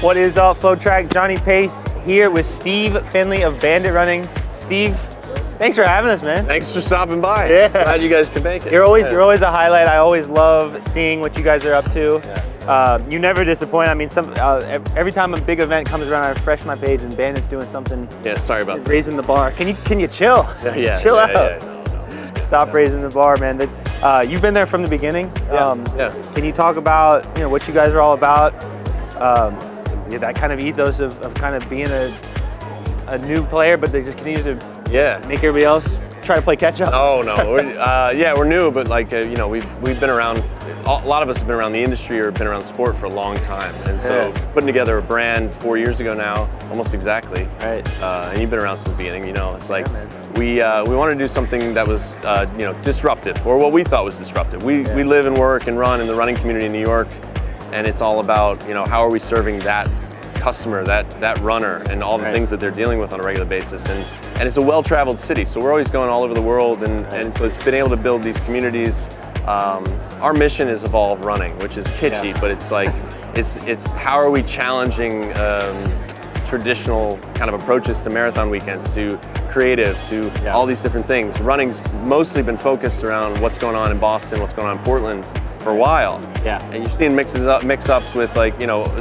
What is up, FloTrack? Johnny Pace here with Steve Finley of Bandit Running. Steve, thanks for having us, man. Thanks for stopping by. Yeah. Glad you guys could make it. You're always a highlight. I always love seeing what you guys are up to. Yeah. You never disappoint. I mean, every time a big event comes around, I refresh my page and Bandit's doing something. Yeah, sorry about that. Raising the bar. Can you chill? Yeah. Chill out. No. Stop raising the bar, man. You've been there from the beginning. Yeah. Can you talk about what you guys are all about? That kind of ethos of kind of being a new player, but they just continue to make everybody else try to play catch up. Oh no, we're new, but like we've been around. A lot of us have been around the industry or been around the sport for a long time, and so putting together a brand 4 years ago now, almost exactly. Right. And you've been around since the beginning. It's like we wanted to do something that was disruptive, or what we thought was disruptive. We live and work and run in the running community in New York, and it's all about how are we serving that customer, that runner, and all the things that they're dealing with on a regular basis. And it's a well-traveled city, so we're always going all over the world, and so it's been able to build these communities. Our mission is Evolve Running, which is kitschy, but it's like it's how are we challenging traditional kind of approaches to marathon weekends, to creative, to all these different things. Running's mostly been focused around what's going on in Boston, what's going on in Portland for a while. Yeah. And you're seeing mix-ups with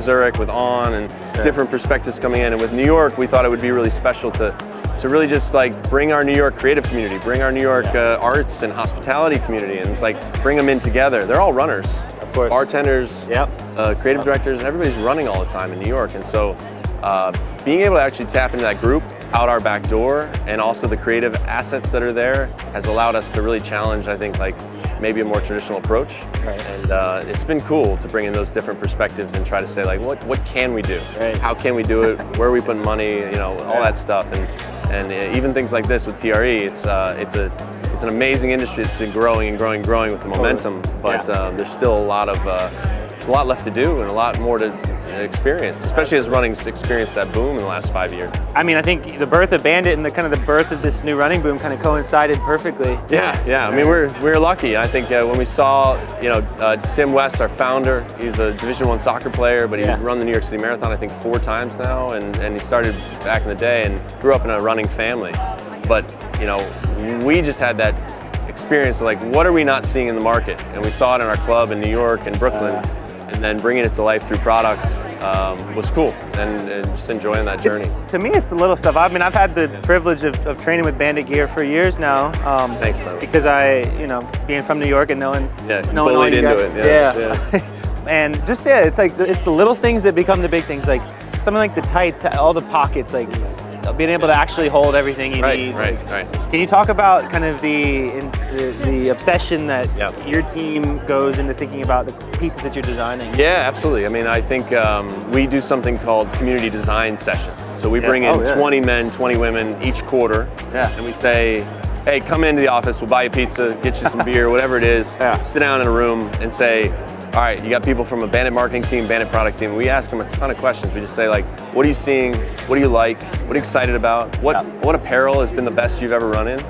Zurich, with On, and different perspectives coming in. And with New York, we thought it would be really special to really just bring our New York creative community, bring our New York arts and hospitality community, and it's bring them in together. They're all runners, of course. Bartenders, creative directors, everybody's running all the time in New York. And so being able to actually tap into that group out our back door, and also the creative assets that are there, has allowed us to really challenge, I think, maybe a more traditional approach. And it's been cool to bring in those different perspectives and try to say what can we do? How can we do it? Where are we putting money? All that stuff. And even things like this with TRE, it's an amazing industry that's been growing and growing and growing with the momentum. But there's still a lot left to do and a lot more to experience, especially as running's experienced that boom in the last 5 years. I mean, I think the birth of Bandit and the birth of this new running boom kind of coincided perfectly. Yeah. I mean, we're lucky. I think when we saw, Tim West, our founder, he's a Division I soccer player, but he's run the New York City Marathon, I think 4 times now, and he started back in the day and grew up in a running family. But, we just had that experience of what are we not seeing in the market? And we saw it in our club in New York and Brooklyn, and then bringing it to life through product was cool, and just enjoying that journey. To me, it's the little stuff. I mean, I've had the privilege of training with Bandit gear for years now. Thanks, man. Because being from New York and knowing all you into guys. it. And just it's it's the little things that become the big things. Like something like the tights, all the pockets, being able to actually hold everything you need. Right. Can you talk about kind of the obsession that your team goes into thinking about the pieces that you're designing? Yeah, absolutely. I mean, I think we do something called community design sessions. So we bring in 20 men, 20 women each quarter, and we say, hey, come into the office, we'll buy you pizza, get you some beer, whatever it is, sit down in a room and say, all right, you got people from a Bandit marketing team, Bandit product team. We ask them a ton of questions. We just say what are you seeing? What do you like? What are you excited about? What apparel has been the best you've ever run in?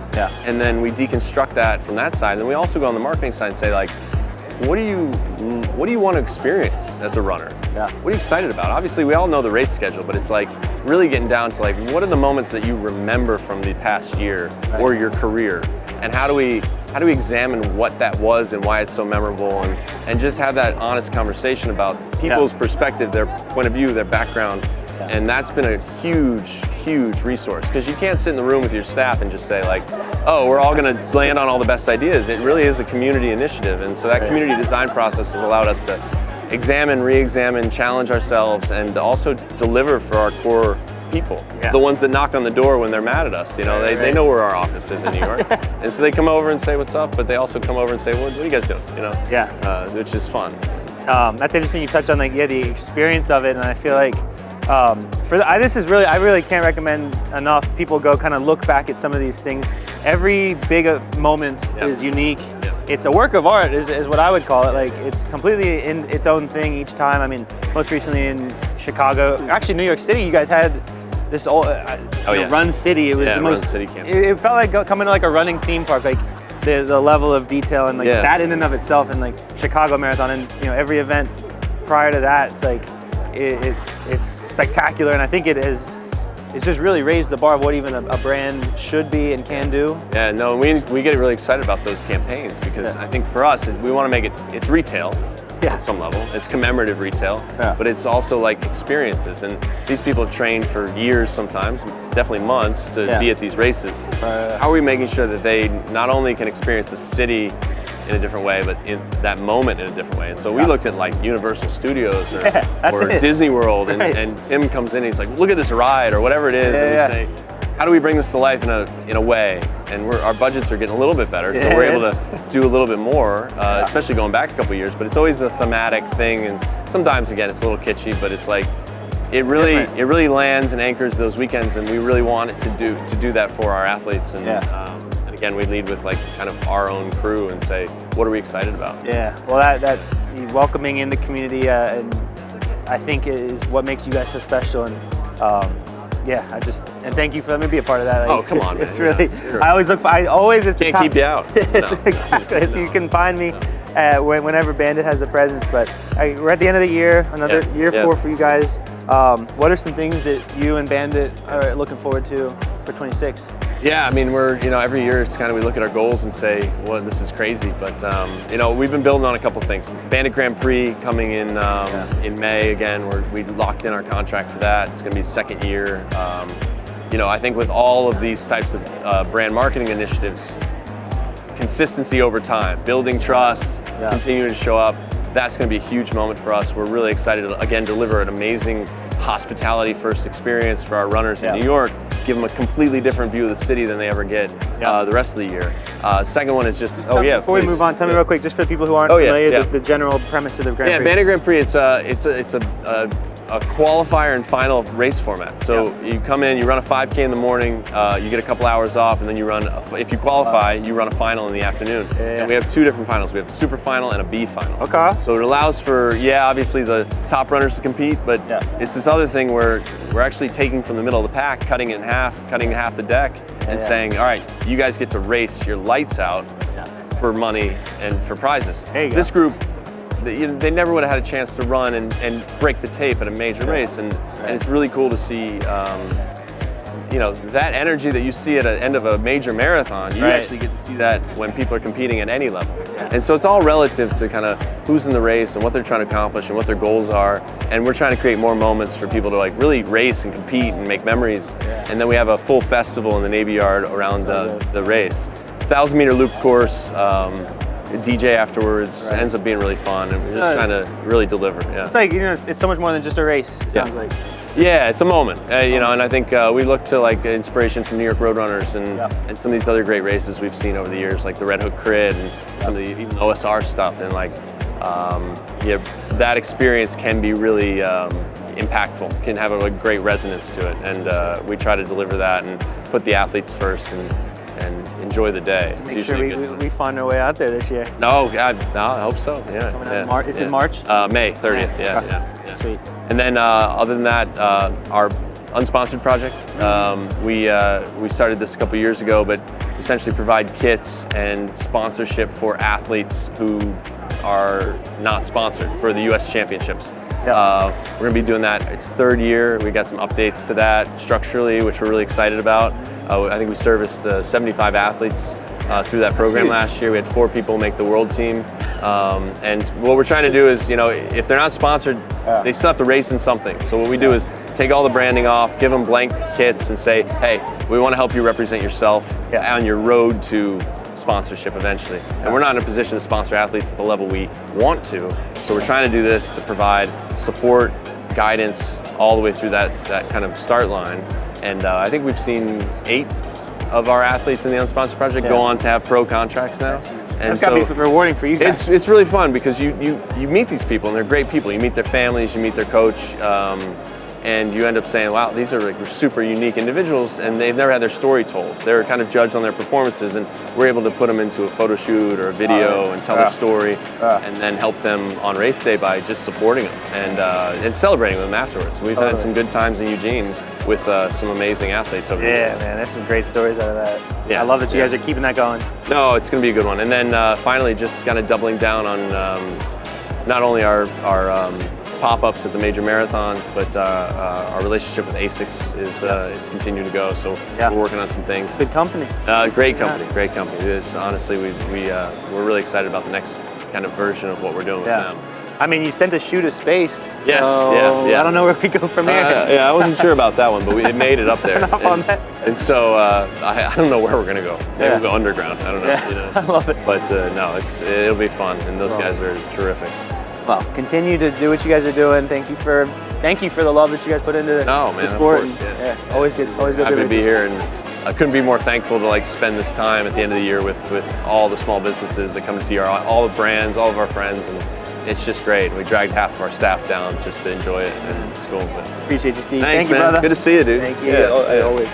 And then we deconstruct that from that side. And then we also go on the marketing side and say what do you want to experience as a runner? What are you excited about? Obviously, we all know the race schedule, but it's really getting down to what are the moments that you remember from the past year or your career? And how do we examine what that was and why it's so memorable, and just have that honest conversation about people's perspective, their point of view, their background. And that's been a huge resource, because you can't sit in the room with your staff and just say oh, we're all going to land on all the best ideas. It really is a community initiative, and so that community design process has allowed us to examine, re-examine, challenge ourselves, and also deliver for our core people, the ones that knock on the door when they're mad at us. They know where our office is in New York, and so they come over and say what's up, but they also come over and say, what are you guys doing? Which is fun. That's interesting. You touched on the experience of it, and I feel I really can't recommend enough. People go kind of look back at some of these things. Every big moment is unique. It's a work of art, is what I would call it. It's completely in its own thing each time. I mean, most recently in Chicago, actually New York City, you guys had this Run City. It was the most. Run City camp. It felt like coming to a running theme park. The level of detail and that in and of itself, and Chicago Marathon, and every event prior to that, it's it's spectacular, and I think it's just really raised the bar of what even a brand should be and can do. Yeah, no, we get really excited about those campaigns because I think for us, we want to make it's retail at some level. It's commemorative retail, but it's also like experiences. And these people have trained for years sometimes, definitely months, to be at these races. How are we making sure that they not only can experience the city in a different way, but in that moment in a different way? And so we looked at like Universal Studios or Disney World, and Tim comes in and he's like, look at this ride or whatever it is, and we say, how do we bring this to life in a way? And our budgets are getting a little bit better, so we're able to do a little bit more, especially going back a couple years. But it's always a thematic thing, and sometimes again it's a little kitschy, but it's like it really lands and anchors those weekends, and we really want it to do that for our athletes. And again, we lead with like kind of our own crew and say, what are we excited about? Yeah, well, that welcoming in the community, and I think is what makes you guys so special. And and thank you for letting me be a part of that. Like, come on, man. It's really, I always look for, can't keep you out. Exactly, so you can find me whenever Bandit has a presence. But we're at the end of the year, another year 4 for you guys. What are some things that you and Bandit are looking forward to for 26? Yeah, I mean, we're, every year it's kind of, we look at our goals and say, well, this is crazy, but, we've been building on a couple things. Bandit Grand Prix coming in May again, we locked in our contract for that. It's gonna be second year. I think with all of these types of brand marketing initiatives, consistency over time, building trust, continuing to show up, that's gonna be a huge moment for us. We're really excited to, again, deliver an amazing hospitality first experience for our runners in New York, give them a completely different view of the city than they ever get the rest of the year. Second one is just before we move on, tell me real quick, just for the people who aren't familiar, the general premise of the Grand Prix. Bandit Grand Prix, it's a qualifier and final race format. So you come in, you run a 5K in the morning, you get a couple hours off, and then you run, if you qualify, you run a final in the afternoon. And we have 2 different finals. We have a super final and a B final. Okay. So it allows for, obviously the top runners to compete, but it's this other thing where we're actually taking from the middle of the pack, cutting it in half, cutting half the deck, and saying, all right, you guys get to race your lights out for money and for prizes. This group, they never would have had a chance to run and break the tape at a major race, and it's really cool to see that energy that you see at the end of a major marathon. You actually get to see that when people are competing at any level. And so it's all relative to kind of who's in the race and what they're trying to accomplish and what their goals are, and we're trying to create more moments for people to like really race and compete and make memories. And then we have a full festival in the Navy Yard around the race. It's a 1,000-meter loop course. DJ afterwards ends up being really fun, and we're just trying to really deliver. It's like, it's so much more than just a race, it sounds like. Yeah, it's a moment, and I think we look to like inspiration from New York Roadrunners and some of these other great races we've seen over the years, like the Red Hook Crid and some of the even OSR stuff, and like that experience can be really impactful, can have a great resonance to it, and we try to deliver that and put the athletes first and enjoy the day. Make sure we find our way out there this year. No, I hope so. It's in March? May 30th. Yeah. Sweet. And then other than that, our unsponsored project, we started this a couple years ago, but essentially provide kits and sponsorship for athletes who are not sponsored for the U.S. Championships. We're going to be doing that. It's 3rd year. We got some updates to that structurally, which we're really excited about. I think we serviced 75 athletes through that program last year. We had 4 people make the world team. And what we're trying to do is, if they're not sponsored, they still have to race in something. So what we do is take all the branding off, give them blank kits, and say, hey, we want to help you represent yourself on your road to sponsorship eventually. And we're not in a position to sponsor athletes at the level we want to. So we're trying to do this to provide support, guidance, all the way through that kind of start line. And I think we've seen 8 of our athletes in the Unsponsored Project go on to have pro contracts now. That's got to be rewarding for you guys. It's really fun because you meet these people, and they're great people. You meet their families, you meet their coach, and you end up saying, wow, these are like super unique individuals, and they've never had their story told. They're kind of judged on their performances, and we're able to put them into a photo shoot or a video and tell their story, and then help them on race day by just supporting them and celebrating them afterwards. We've had some good times in Eugene with some amazing athletes over there. Yeah, man, there's some great stories out of that. I love that you guys are keeping that going. No, it's going to be a good one. And then finally, just kind of doubling down on not only our pop-ups at the major marathons, but our relationship with ASICS is continuing to go. So we're working on some things. Good company. Great company, great company. It is, honestly, we're really excited about the next kind of version of what we're doing with them. I mean, you sent a shoe to space. Yes, so yeah. I don't know where we go from here. Yeah, I wasn't sure about that one, but it made it up there. And so I don't know where we're gonna go. Maybe we'll go underground. I don't know. Yeah. You know? I love it. But no, it'll be fun, and those guys are terrific. Well, continue to do what you guys are doing. Thank you for the love that you guys put into the sport. Of course, Always good. Always good. Happy to be here, and I couldn't be more thankful to spend this time at the end of the year with all the small businesses that come to TRE, all the brands, all of our friends, and it's just great. We dragged half of our staff down just to enjoy it, and it's cool. But appreciate you, Steve. Thanks, Thank you, man. brother. Good to see you, dude. Thank you. Yeah, always.